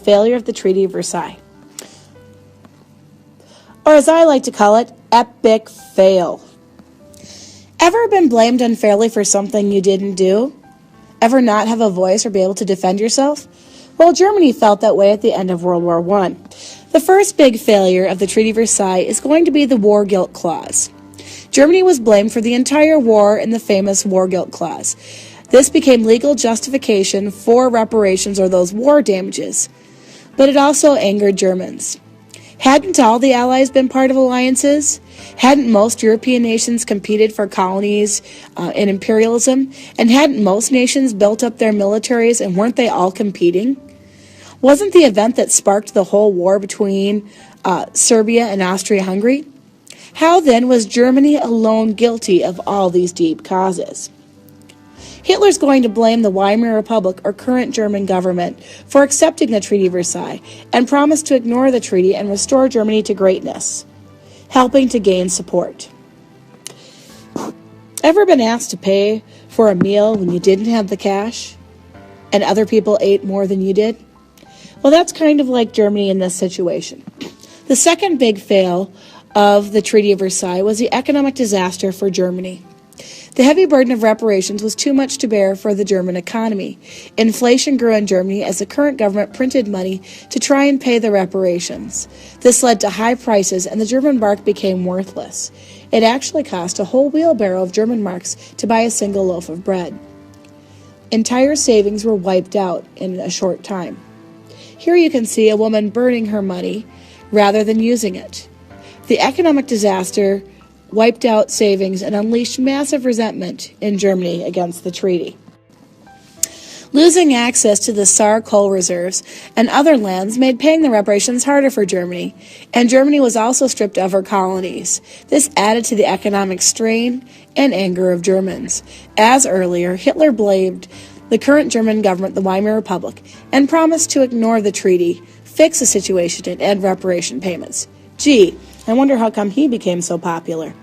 Failure of the Treaty of Versailles. Or as I like to call it, epic fail. Ever been blamed unfairly for something you didn't do? Ever not have a voice or be able to defend yourself? Well, Germany felt that way at the end of World War I. The first big failure of the Treaty of Versailles is going to be the War Guilt Clause. Germany was blamed for the entire war in the famous War Guilt Clause. This became legal justification for reparations or those war damages. But it also angered Germans. Hadn't all the Allies been part of alliances? Hadn't most European nations competed for colonies in imperialism? And hadn't most nations built up their militaries, and weren't they all competing? Wasn't the event that sparked the whole war between Serbia and Austria-Hungary? How then was Germany alone guilty of all these deep causes? Hitler's going to blame the Weimar Republic or current German government for accepting the Treaty of Versailles and promised to ignore the treaty and restore Germany to greatness, helping to gain support. Ever been asked to pay for a meal when you didn't have the cash and other people ate more than you did? Well, that's kind of like Germany in this situation. The second big fail of the Treaty of Versailles was the economic disaster for Germany. The heavy burden of reparations was too much to bear for the German economy. Inflation grew in Germany as the current government printed money to try and pay the reparations. This led to high prices, and the German mark became worthless. It actually cost a whole wheelbarrow of German marks to buy a single loaf of bread. Entire savings were wiped out in a short time. Here you can see a woman burning her money rather than using it. The economic disaster wiped out savings and unleashed massive resentment in Germany against the treaty. Losing access to the Saar coal reserves and other lands made paying the reparations harder for Germany, and Germany was also stripped of her colonies. This added to the economic strain and anger of Germans. As earlier, Hitler blamed the current German government, the Weimar Republic, and promised to ignore the treaty, fix the situation, and end reparation payments. Gee, I wonder how come he became so popular.